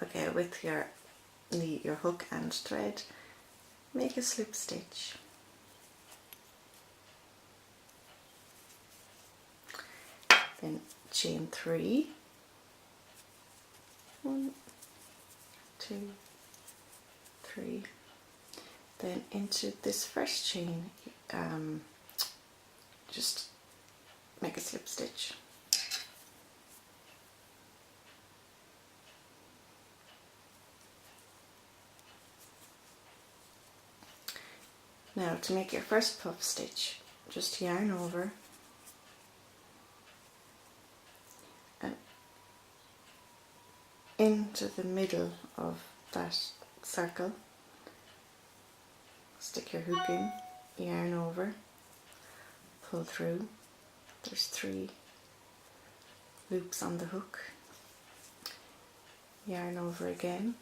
Okay, with your hook and thread, make a slip stitch. Then chain 3, 1, 2, 3. Then into this first chain, just make a slip stitch. Now to make your first puff stitch, just yarn over and into the middle of that circle, stick your hook in, yarn over, pull through. There's 3 loops on the hook, yarn over again,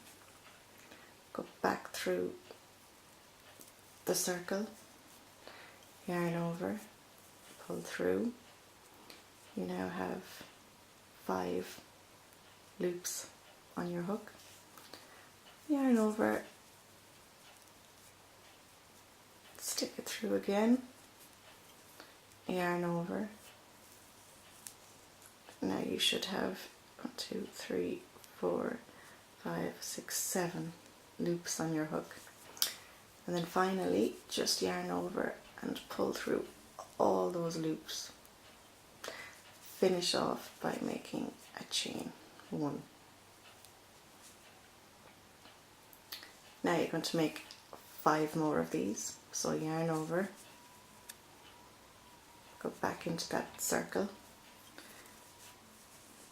go back through the circle, yarn over, pull through. You now have 5 loops on your hook, yarn over, stick it through again, yarn over. Now you should have 1, 2, 3, 4, 5, 6, 7 loops on your hook. And then finally just yarn over and pull through all those loops. Finish off by making a chain 1. Now you're going to make 5 more of these. So yarn over, go back into that circle,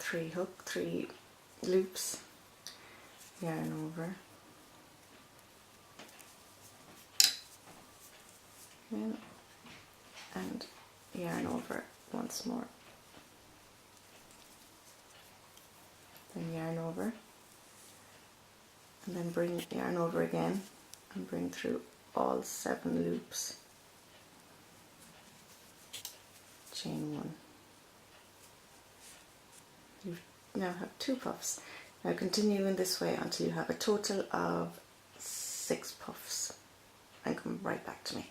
3 loops, yarn over, again, and yarn over once more, then yarn over, and then bring yarn over again and bring through all 7 loops, chain 1. You now have 2 puffs. Now continue in this way until you have a total of 6 puffs and come right back to me.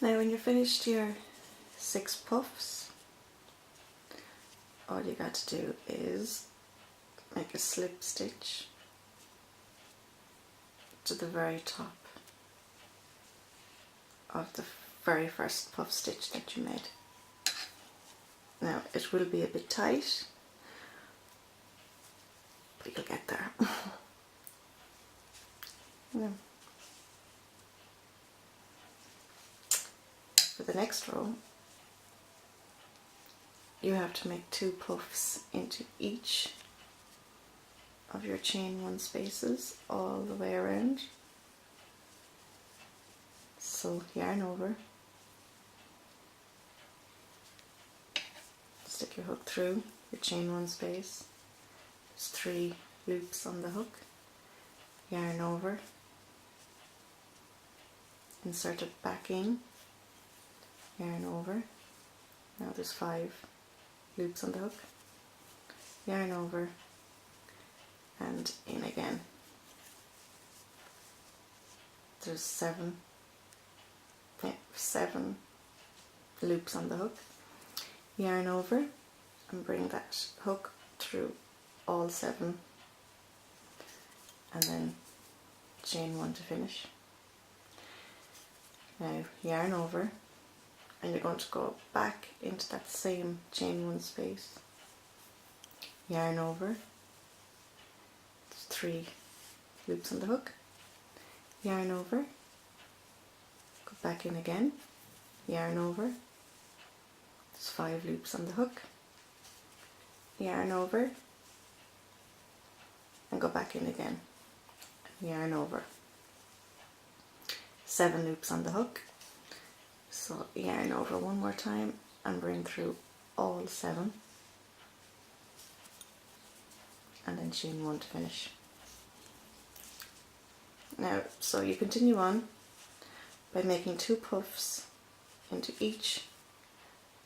Now when you're finished your 6 puffs, all you got to do is make a slip stitch to the very top of the very first puff stitch that you made. Now it will be a bit tight, but you'll get there. Yeah. For the next row, you have to make 2 puffs into each of your chain 1 spaces all the way around. So yarn over, stick your hook through your chain 1 space. There's 3 loops on the hook, yarn over, insert it back in, yarn over. Now there's 5 loops on the hook, yarn over and in again. There's 7 loops on the hook, yarn over and bring that hook through all 7 and then chain 1 to finish. Now yarn over and you're going to go back into that same chain 1 space, yarn over, there's 3 loops on the hook, yarn over, go back in again, yarn over, there's 5 loops on the hook, yarn over and go back in again, yarn over, 7 loops on the hook. So yarn over one more time and bring through all 7 and then chain 1 to finish. Now, so you continue on by making 2 puffs into each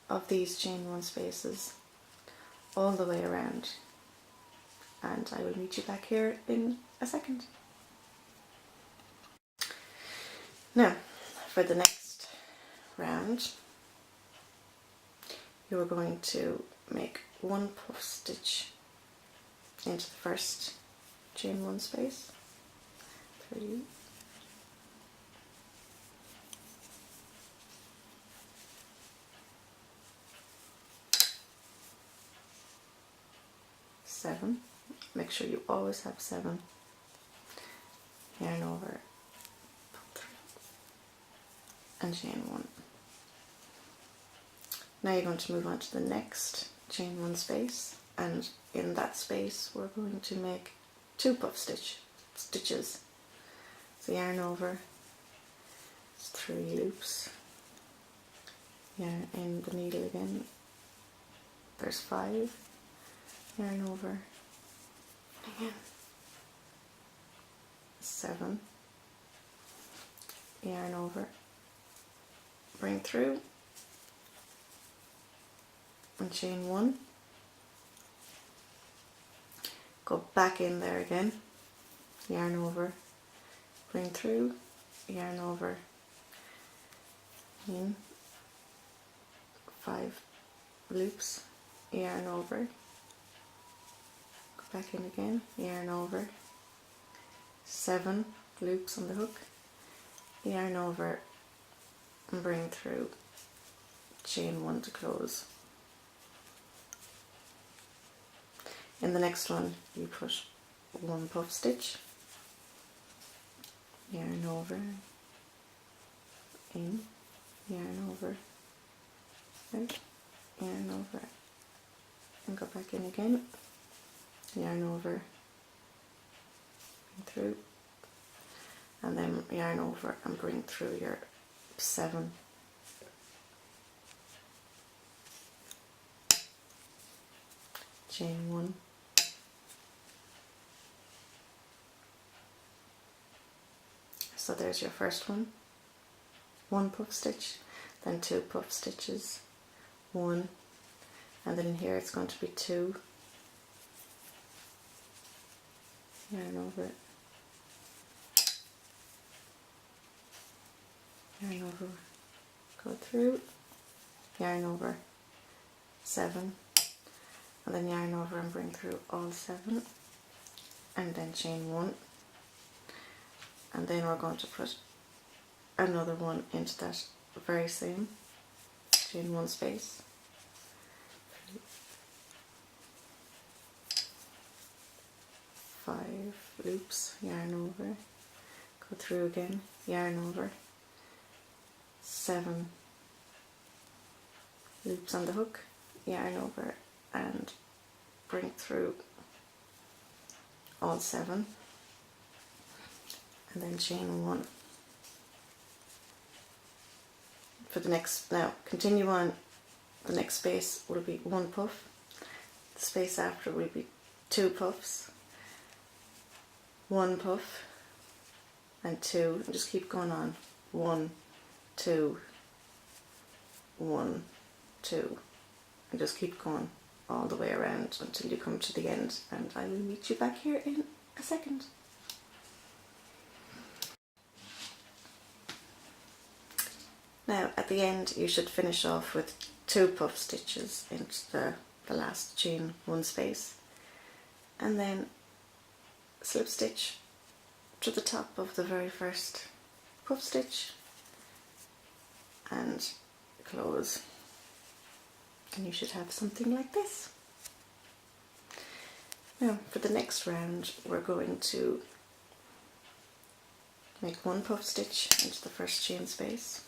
of these chain 1 spaces all the way around, and I will meet you back here in a second. Now, for the next round, you are going to make one puff stitch into the first chain one space, 3, 7, make sure you always have 7, yarn over, pull 3, and chain 1. Now you're going to move on to the next chain 1 space, and in that space we're going to make 2 puff stitches. So yarn over, 3 loops, yarn in the needle again, there's 5, yarn over, again, 7, yarn over, bring through, and chain 1, go back in there again, yarn over, bring through, yarn over, in, 5 loops, yarn over, go back in again, yarn over, 7 loops on the hook, yarn over, and bring through, chain 1 to close. In the next one you put 1 puff stitch, yarn over, in, yarn over, out, yarn over, and go back in again, yarn over, bring through, and then yarn over and bring through your 7. Chain 1, so there's your first one, 1 puff stitch, then 2 puff stitches, 1, and then in here it's going to be 2, yarn over it, yarn over, go through, yarn over, 7, and then yarn over and bring through all 7, and then chain 1, and then we're going to put another one into that very same chain 1 space, 5 loops, yarn over, go through again, yarn over, 7 loops on the hook, yarn over and bring through all 7, and then chain 1. For the next, now continue on, the next space will be 1 puff, the space after will be 2 puffs, 1 puff and 2, and just keep going on, 1, 2, 1, 2, and just keep going all the way around until you come to the end, and I will meet you back here in a second. Now at the end you should finish off with 2 puff stitches into the last chain 1 space, and then slip stitch to the top of the very first puff stitch and close, and you should have something like this. Now for the next round we're going to make 1 puff stitch into the first chain space,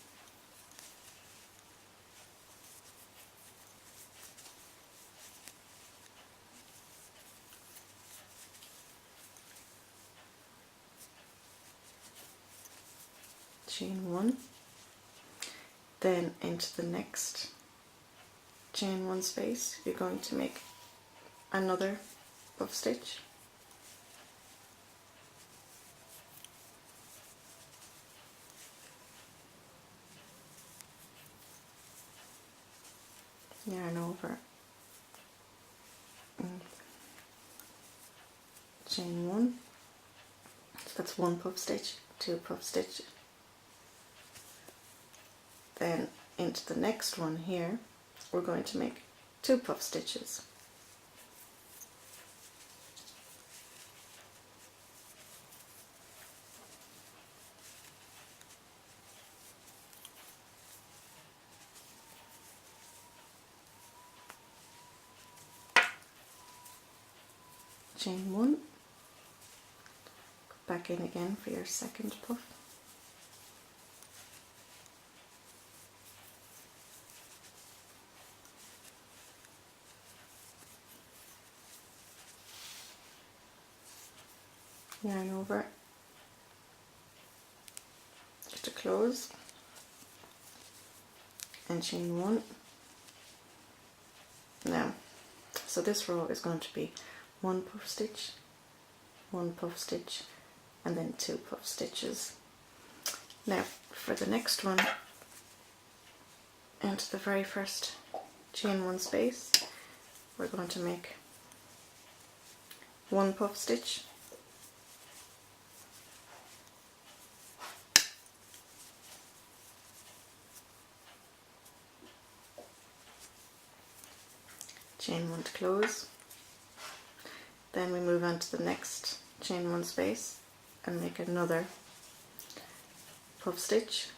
chain 1, then into the next chain 1 space you're going to make another puff stitch, yarn over, that's 1 puff stitch, 2 puff stitch. Then into the next one here, we're going to make 2 puff stitches. Chain 1, go back in again for your second puff. Yarn over to close and chain 1. Now, so this row is going to be 1 puff stitch, 1 puff stitch, and then 2 puff stitches. Now for the next one, into the very first chain 1 space, we're going to make 1 puff stitch, chain 1 to close. Then we move on to the next chain 1 space and make another puff stitch,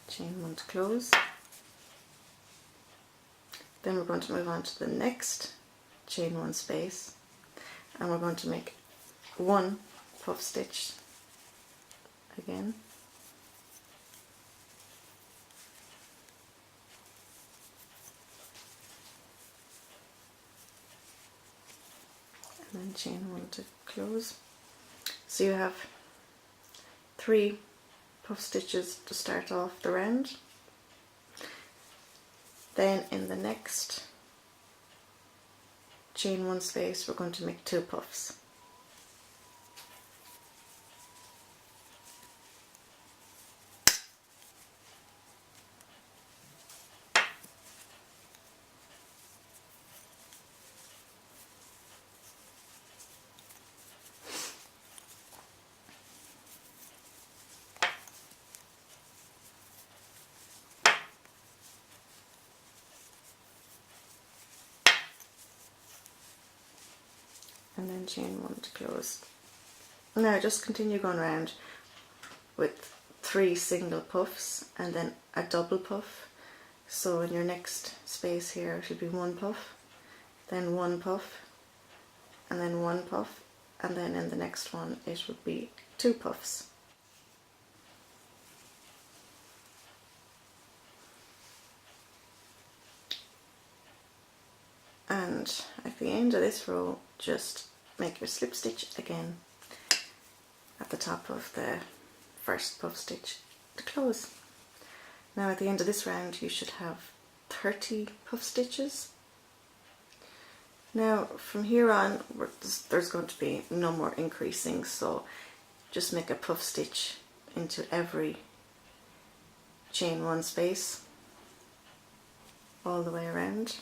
chain 1 to close. Then we're going to move on to the next chain 1 space and we're going to make 1 puff stitch again, and then chain 1 to close. So you have 3 puff stitches to start off the round. Then in the next chain 1 space we're going to make 2 puffs. And then chain 1 to close. Now just continue going around with 3 single puffs and then a double puff. So in your next space here it will be 1 puff, then 1 puff, and then 1 puff, and then in the next one it would be 2 puffs. And at the end of this row, just make your slip stitch again at the top of the first puff stitch to close. Now at the end of this round you should have 30 puff stitches. Now from here on there's going to be no more increasing, so just make a puff stitch into every chain 1 space all the way around.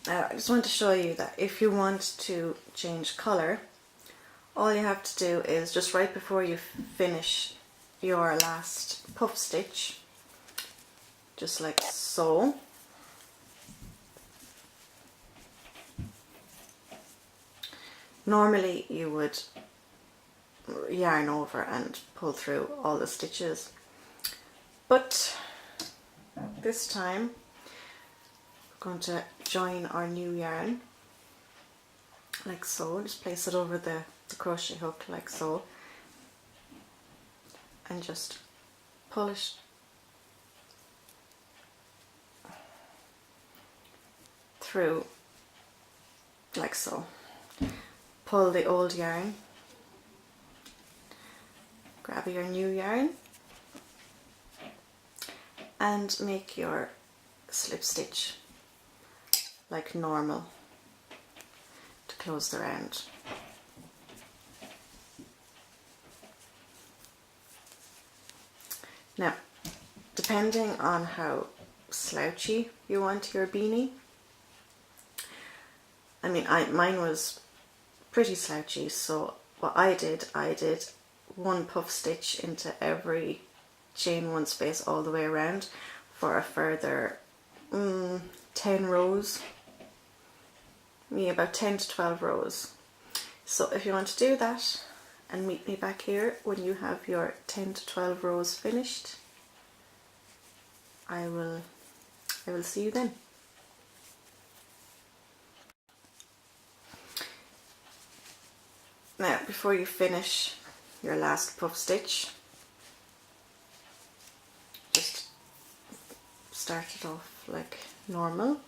Now I just want to show you that if you want to change colour, all you have to do is just right before you finish your last puff stitch, just like so, normally you would yarn over and pull through all the stitches, but this time going to join our new yarn like so. Just place it over the crochet hook like so and just pull it through like so. Pull the old yarn, grab your new yarn and make your slip stitch like normal to close the round. Now, depending on how slouchy you want your beanie, I mean, mine was pretty slouchy, so what I did one puff stitch into every chain one space all the way around for a further 10 rows, about 10 to 12 rows. So if you want to do that, and meet me back here when you have your 10 to 12 rows finished, I will see you then. Now, before you finish your last puff stitch, just start it off like normal.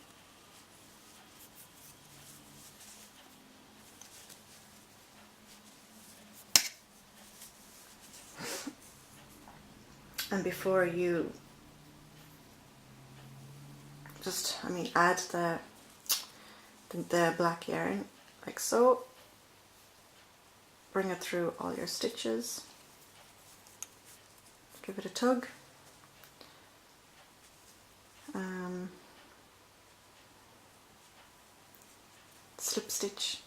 And before you just, add the black yarn like so, bring it through all your stitches, give it a tug, slip stitch,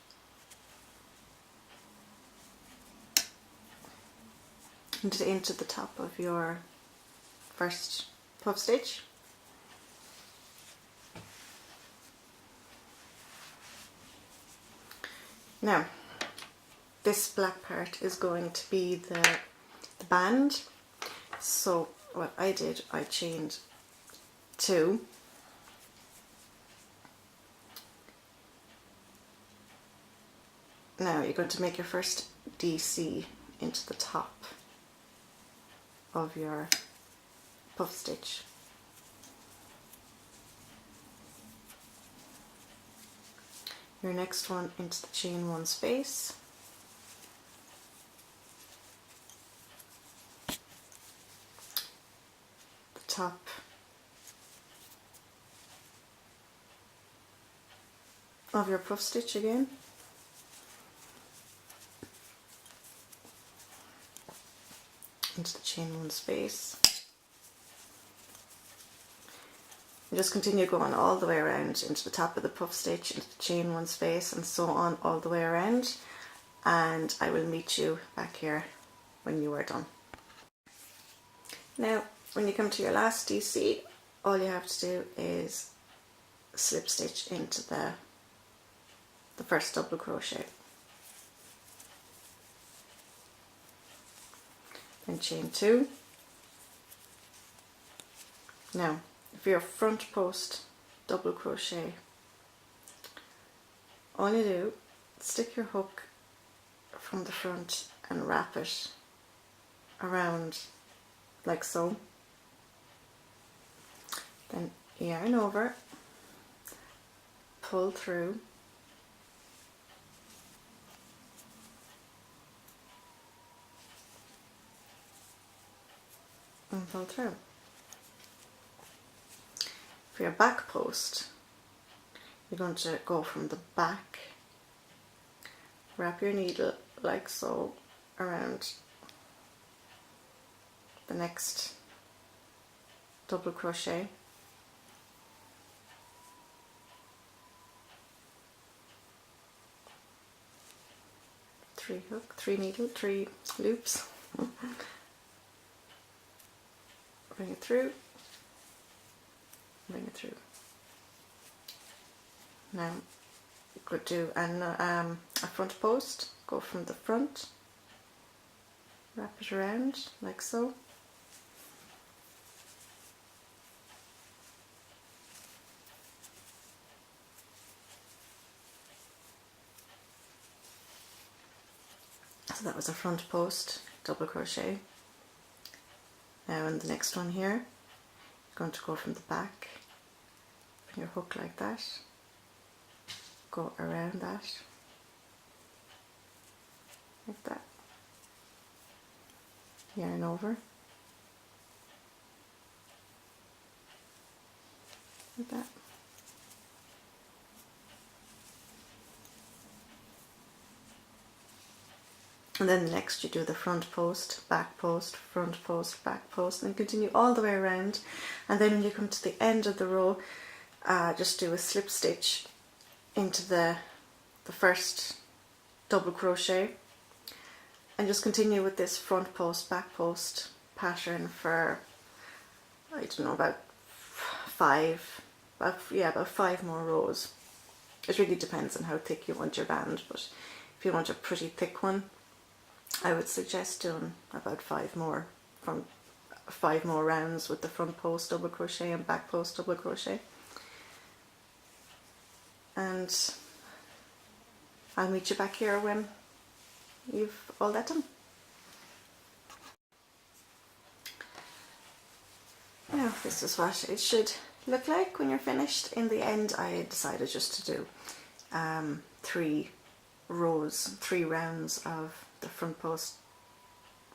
into the top of your first puff stitch. Now, this black part is going to be the band. So what I did, I chained 2. Now you're going to make your first DC into the top of your puff stitch. Your next one into the chain one space. The top of your puff stitch again. Into the chain one space. And just continue going all the way around into the top of the puff stitch, into the chain one space, and so on all the way around. And I will meet you back here when you are done. Now, when you come to your last DC, all you have to do is slip stitch into the first double crochet. Then chain 2. Now, for your front post double crochet, all you do, stick your hook from the front and wrap it around like so. Then yarn over, pull through, and pull through. For your back post, you're going to go from the back, wrap your needle like so around the next double crochet, three loops, bring it through, bring it through. Now go do a front post, go from the front, wrap it around like so. So that was a front post double crochet. Now in the next one here, you're going to go from the back, bring your hook like that, go around that, like that, yarn over, like that. And then next you do the front post, back post, front post, back post, and continue all the way around. And then when you come to the end of the row, just do a slip stitch into the first double crochet, and just continue with this front post, back post pattern for, I don't know, about five more rows. It really depends on how thick you want your band, but if you want a pretty thick one, I would suggest doing about 5 more rounds with the front post double crochet and back post double crochet. And I'll meet you back here when you've all that done. Now this is what it should look like when you're finished. In the end I decided just to do 3 rounds of the front post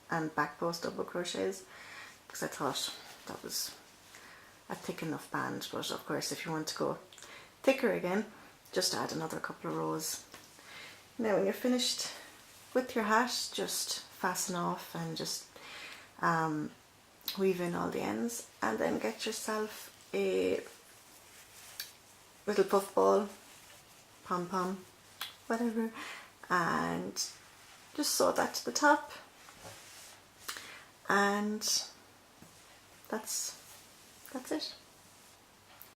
and back post double crochets, because I thought that was a thick enough band. But of course if you want to go thicker again, just add another couple of rows. Now when you're finished with your hat, just fasten off and just weave in all the ends, and then get yourself a little puff ball, pom-pom, whatever, and just sew that to the top, and that's it.